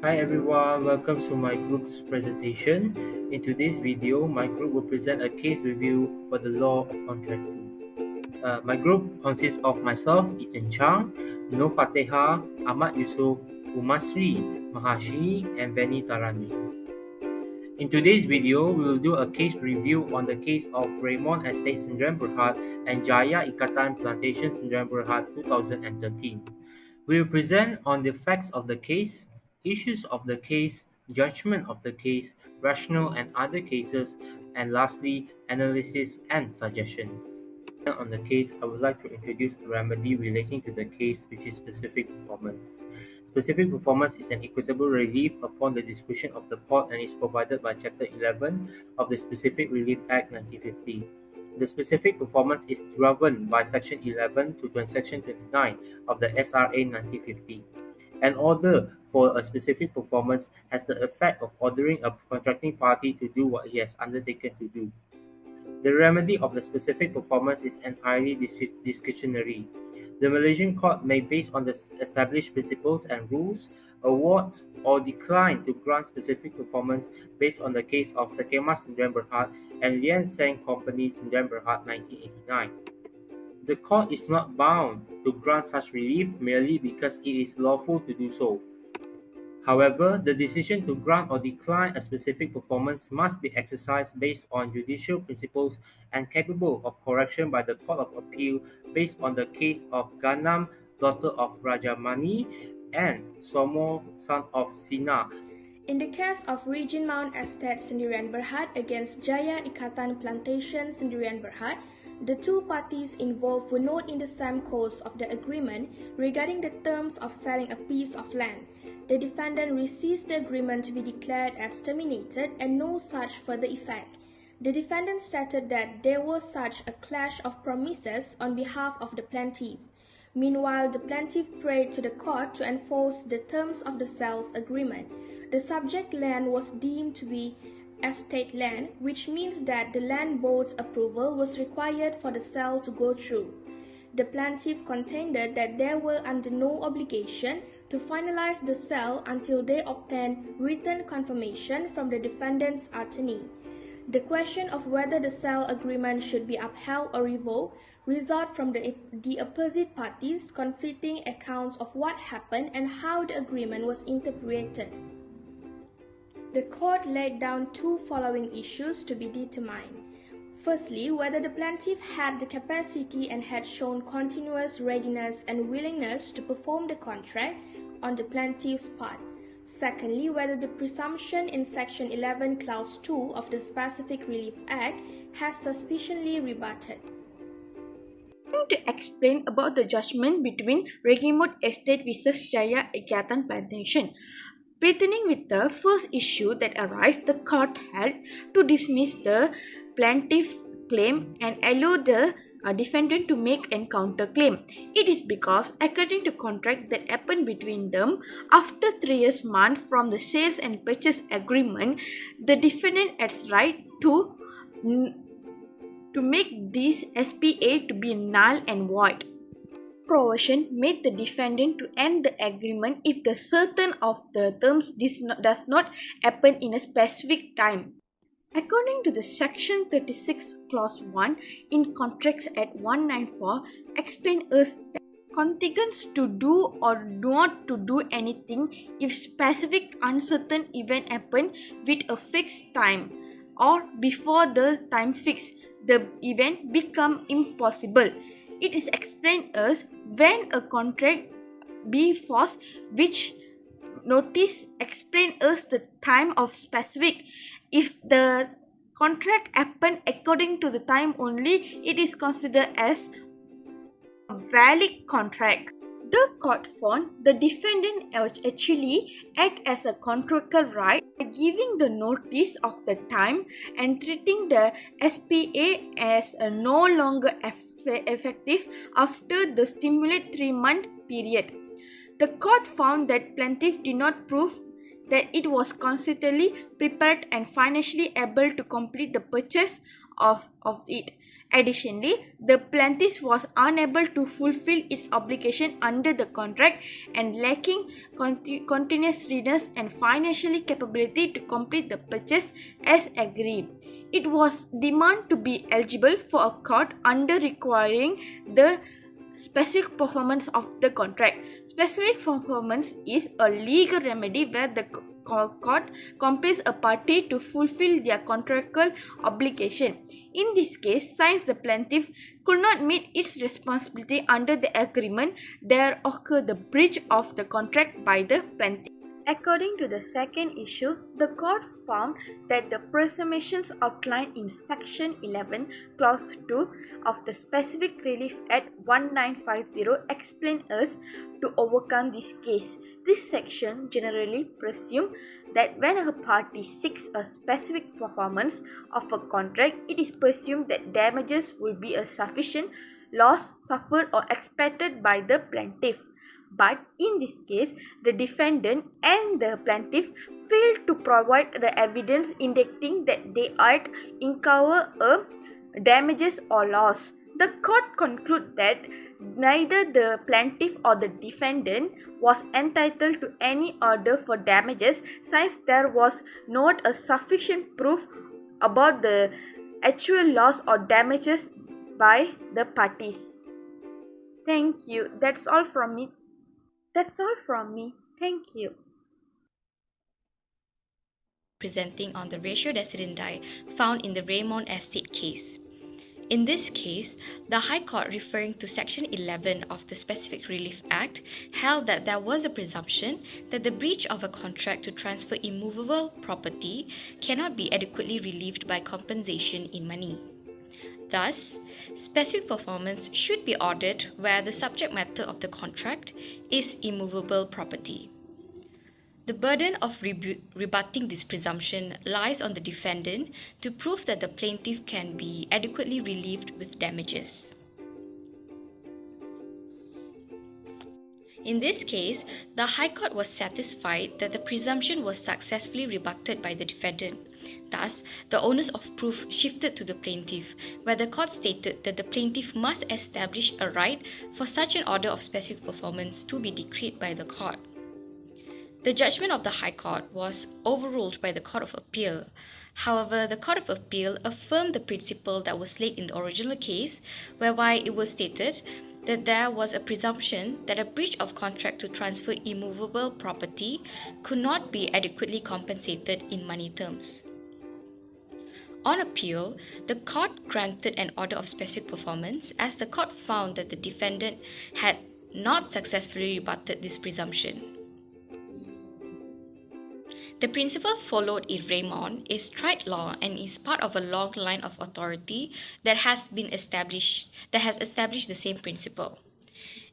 Hi everyone, welcome to my group's presentation. In today's video, my group will present a case review for the law of contract 2. My group consists of myself, Ethan Chang, Nur Fateha, Ahmad Yusuf, Umasri, Mahashini, and Veni Tarani. In today's video, we will do a case review on the case of Raymond Estate Sdn Bhd and Jaya Ikatan Plantation Sdn Bhd 2013. We will present on the facts of the case, issues of the case, judgment of the case, rationale and other cases, and lastly, analysis and suggestions. On the case, I would like to introduce a remedy relating to the case, which is specific performance. Specific performance is an equitable relief upon the discretion of the court and is provided by Chapter 11 of the Specific Relief Act 1950. The specific performance is governed by Section 11 to Section 29 of the SRA 1950. An order for a specific performance has the effect of ordering a contracting party to do what he has undertaken to do. The remedy of the specific performance is entirely discretionary. The Malaysian court may, based on the established principles and rules, award or decline to grant specific performance based on the case of Sekema Sdn Bhd and Lian Sang Company Sdn Bhd 1989. The court is not bound to grant such relief merely because it is lawful to do so. However, the decision to grant or decline a specific performance must be exercised based on judicial principles and capable of correction by the Court of Appeal based on the case of Ganam, daughter of Rajamani, and Somo, son of Sina. In the case of Regent Mount Estate Sdn Bhd against Jaya Ikatan Plantation Sdn Bhd, the two parties involved were not in the same course of the agreement regarding the terms of selling a piece of land. The defendant resisted the agreement to be declared as terminated and no such further effect. The defendant stated that there was such a clash of promises on behalf of the plaintiff. Meanwhile, the plaintiff prayed to the court to enforce the terms of the sales agreement. The subject land was deemed to be estate land, which means that the land board's approval was required for the sale to go through. The plaintiff contended that they were under no obligation to finalize the sale until they obtained written confirmation from the defendant's attorney. The question of whether the sale agreement should be upheld or revoked result from the opposite parties' conflicting accounts of what happened and how the agreement was interpreted. The court laid down two following issues to be determined. Firstly, whether the plaintiff had the capacity and had shown continuous readiness and willingness to perform the contract on the plaintiff's part. Secondly, whether the presumption in Section 11 Clause 2 of the Specific Relief Act has sufficiently rebutted. I'm going to explain about the judgment between Regimut Estate vs Jaya Ikatan Plantation. Beginning with the first issue that arose, the court held to dismiss the plaintiff claim and allow the defendant to make a counterclaim. It is because, according to contract that happened between them, after 3 years month from the sales and purchase agreement, the defendant has right to make this SPA to be null and void. Provision made the defendant to end the agreement if the certain of the terms does not happen in a specific time. According to the Section 36 Clause 1 in Contracts Act 194, explain us that contingents to do or not to do anything if specific uncertain event happen with a fixed time or before the time fixed, the event become impossible. It is explained as when a contract be forced, which notice explain us the time of specific. If the contract happen according to the time only, it is considered as a valid contract. The court found the defendant actually act as a contractual right by giving the notice of the time and treating the SPA as no longer effective after the stipulated 3-month period. The court found that plaintiff did not prove that it was constantly prepared and financially able to complete the purchase of it, Additionally, the plaintiff was unable to fulfill its obligation under the contract and lacking continuous readiness and financial capability to complete the purchase as agreed. It was deemed to be eligible for a court under requiring the specific performance of the contract. Specific performance is a legal remedy where the court compels a party to fulfill their contractual obligation. In this case, since the plaintiff could not meet its responsibility under the agreement, there occurred the breach of the contract by the plaintiff. According to the second issue, the court found that the presumptions outlined in Section 11, Clause 2 of the Specific Relief Act 1950 explain us to overcome this case. This section generally presumes that when a party seeks a specific performance of a contract, it is presumed that damages will be a sufficient loss suffered or expected by the plaintiff. But in this case, the defendant and the plaintiff failed to provide the evidence indicating that they had incurred damages or loss. The court concluded that neither the plaintiff or the defendant was entitled to any order for damages since there was not a sufficient proof about the actual loss or damages by the parties. Thank you. That's all from me. Thank you. Presenting on the ratio decidendi found in the Raymond Estate case. In this case, the High Court, referring to Section 11 of the Specific Relief Act, held that there was a presumption that the breach of a contract to transfer immovable property cannot be adequately relieved by compensation in money. Thus, specific performance should be ordered where the subject matter of the contract is immovable property. The burden of rebutting this presumption lies on the defendant to prove that the plaintiff can be adequately relieved with damages. In this case, the High Court was satisfied that the presumption was successfully rebutted by the defendant. Thus, the onus of proof shifted to the plaintiff, where the court stated that the plaintiff must establish a right for such an order of specific performance to be decreed by the court. The judgment of the High Court was overruled by the Court of Appeal. However, the Court of Appeal affirmed the principle that was laid in the original case, whereby it was stated that there was a presumption that a breach of contract to transfer immovable property could not be adequately compensated in money terms. On appeal, the court granted an order of specific performance as the court found that the defendant had not successfully rebutted this presumption. The principle followed in Raymond is tried law and is part of a long line of authority that has established the same principle.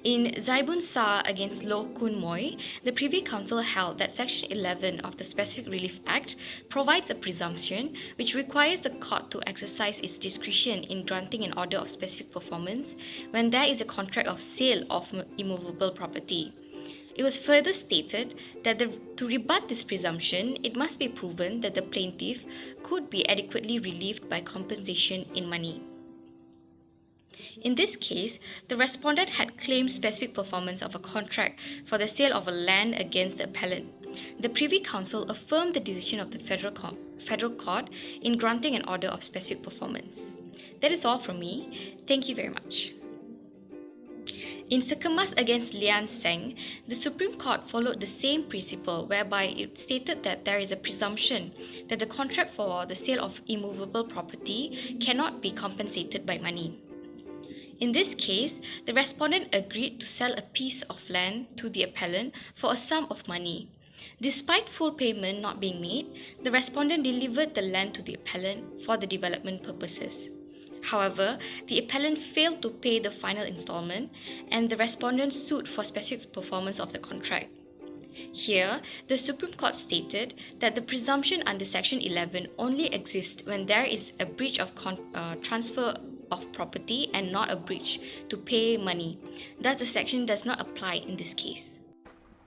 In Zaibun Sa against Loh Kun Moy, the Privy Council held that Section 11 of the Specific Relief Act provides a presumption which requires the court to exercise its discretion in granting an order of specific performance when there is a contract of sale of immovable property. It was further stated that to rebut this presumption, it must be proven that the plaintiff could be adequately relieved by compensation in money. In this case, the respondent had claimed specific performance of a contract for the sale of a land against the appellant. The Privy Council affirmed the decision of the Federal Court in granting an order of specific performance. That is all from me. Thank you very much. In Sekemas against Lian Seng, the Supreme Court followed the same principle whereby it stated that there is a presumption that the contract for the sale of immovable property cannot be compensated by money. In this case, the respondent agreed to sell a piece of land to the appellant for a sum of money. Despite full payment not being made, the respondent delivered the land to the appellant for the development purposes. However, the appellant failed to pay the final installment and the respondent sued for specific performance of the contract. Here, the Supreme Court stated that the presumption under Section 11 only exists when there is a breach of transfer of property and not a breach to pay money. Thus, the section does not apply in this case.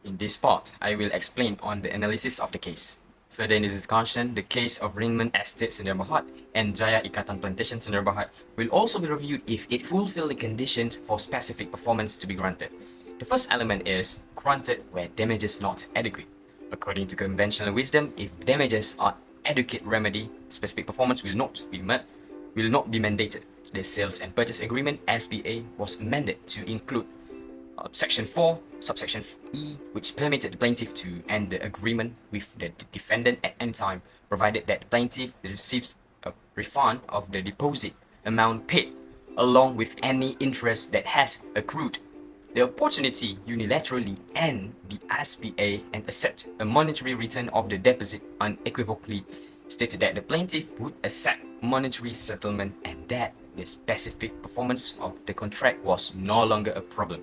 In this part, I will explain on the analysis of the case. Further in this discussion, the case of Raymond Estate Sdn Bhd and Jaya Ikatan Plantation Sdn Bhd will also be reviewed if it fulfills the conditions for specific performance to be granted. The first element is granted where damages not adequate. According to conventional wisdom, if damages are adequate remedy, specific performance will not be mandated. The Sales and Purchase Agreement (SPA) was amended to include Section 4, subsection E, which permitted the plaintiff to end the agreement with the defendant at any time, provided that the plaintiff receives a refund of the deposit amount paid, along with any interest that has accrued. The opportunity unilaterally end the SPA and accept a monetary return of the deposit unequivocally stated that the plaintiff would accept monetary settlement and that the specific performance of the contract was no longer a problem.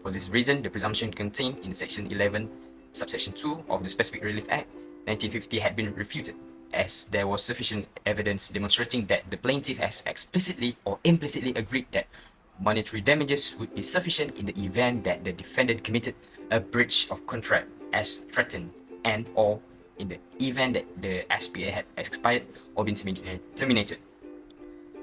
For this reason, the presumption contained in Section 11, subsection 2 of the Specific Relief Act 1950 had been refuted, as there was sufficient evidence demonstrating that the plaintiff has explicitly or implicitly agreed that monetary damages would be sufficient in the event that the defendant committed a breach of contract as threatened and or in the event that the SPA had expired or been terminated.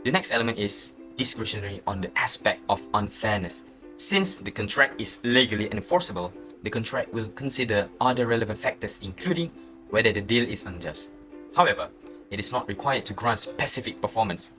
The next element is discretionary on the aspect of unfairness. Since the contract is legally enforceable, the contract will consider other relevant factors including whether the deal is unjust. However, it is not required to grant specific performance.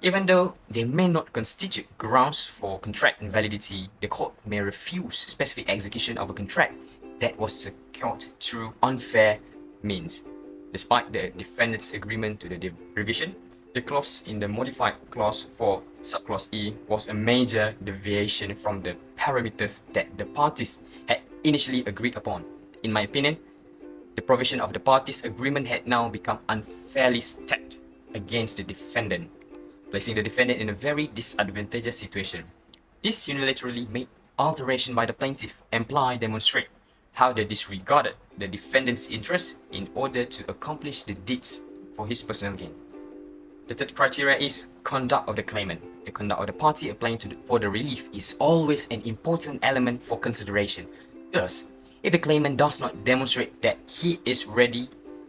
Even though they may not constitute grounds for contract invalidity, the court may refuse specific execution of a contract that was secured through unfair means. Despite the defendant's agreement to the revision, the clause in the modified clause 4, subclause E, was a major deviation from the parameters that the parties had initially agreed upon. In my opinion, the provision of the parties' agreement had now become unfairly stacked against the defendant, placing the defendant in a very disadvantageous situation. This unilaterally made alteration by the plaintiff demonstrate how they disregarded the defendant's interests in order to accomplish the deeds for his personal gain. The third criteria is conduct of the claimant. The conduct of the party applying for the relief is always an important element for consideration. Thus, if the claimant does not demonstrate that he is ready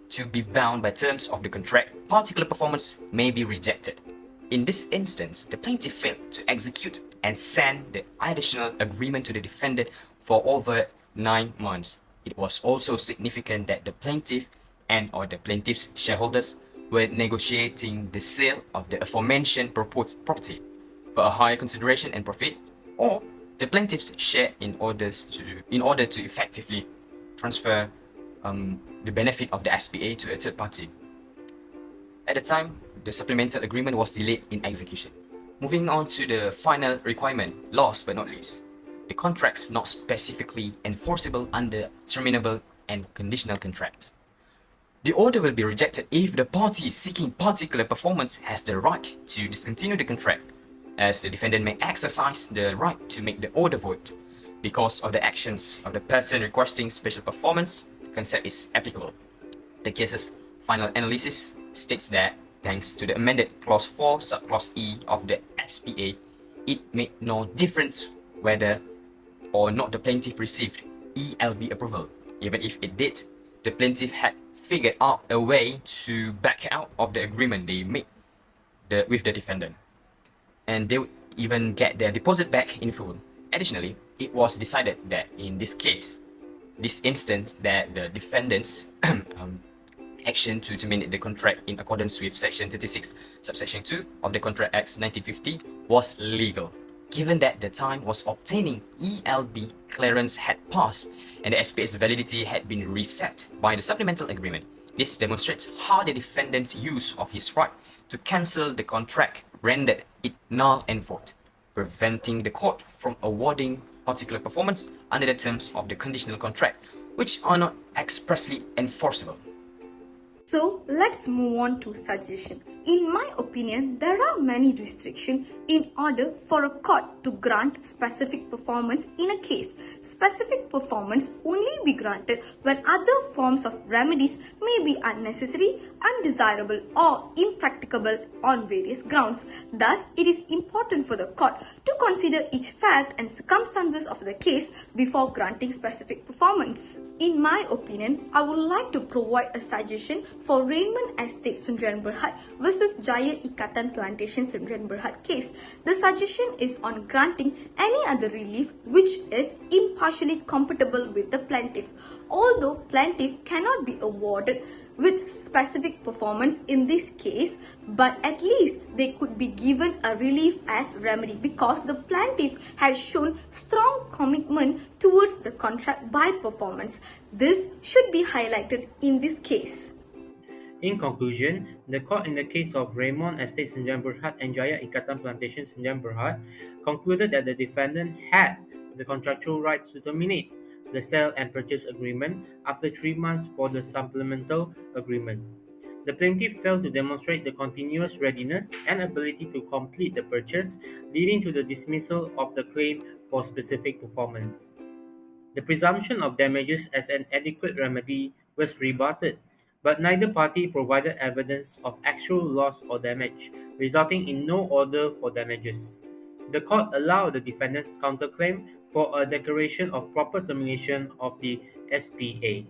to be bound by terms of the contract, particular performance may be rejected. In this instance, the plaintiff failed to execute and send the additional agreement to the defendant for over 9 months. It was also significant that the plaintiff and or the plaintiff's shareholders were negotiating the sale of the aforementioned proposed property for a higher consideration and profit, or the plaintiff's share in order to effectively transfer the benefit of the SPA to a third party. At the time, the supplemental agreement was delayed in execution. Moving on to the final requirement, last but not least, the contracts not specifically enforceable under terminable and conditional contracts. The order will be rejected if the party seeking particular performance has the right to discontinue the contract, as the defendant may exercise the right to make the order void. Because of the actions of the person requesting special performance, the concept is applicable. The case's final analysis states that, thanks to the amended Clause 4, subclause E of the SPA, it made no difference whether or not the plaintiff received ELB approval. Even if it did, the plaintiff had figured out a way to back out of the agreement they made with the defendant, and they would even get their deposit back in full. Additionally, it was decided that in this instance, that the defendant's action to terminate the contract in accordance with Section 36, subsection 2 of the Contract Acts 1950 was legal, given that the time was obtaining ELB clearance had passed and the SPA's validity had been reset by the supplemental agreement. This demonstrates how the defendant's use of his right to cancel the contract rendered it null and void, preventing the court from awarding particular performance under the terms of the conditional contract, which are not expressly enforceable. So let's move on to suggestion. In my opinion, there are many restrictions in order for a court to grant specific performance in a case. Specific performance only be granted when other forms of remedies may be unnecessary, undesirable or impracticable on various grounds. Thus, it is important for the court to consider each fact and circumstances of the case before granting specific performance. In my opinion, I would like to provide a suggestion for Raymond Estate Sdn Bhd versus Jaya Ikatan Plantation Sdn Bhd case. The suggestion is on granting any other relief which is impartially compatible with the plaintiff. Although plaintiff cannot be awarded with specific performance in this case, but at least they could be given a relief as remedy because the plaintiff has shown strong commitment towards the contract by performance. This should be highlighted in this case. In conclusion, the court in the case of Raymond Estate Sdn Bhd and Jaya Ikatan Plantation Sdn Bhd concluded that the defendant had the contractual rights to terminate the sale and purchase agreement after 3 months for the supplemental agreement. The plaintiff failed to demonstrate the continuous readiness and ability to complete the purchase, leading to the dismissal of the claim for specific performance. The presumption of damages as an adequate remedy was rebutted, but neither party provided evidence of actual loss or damage, resulting in no order for damages. The court allowed the defendant's counterclaim for a declaration of proper termination of the SPA.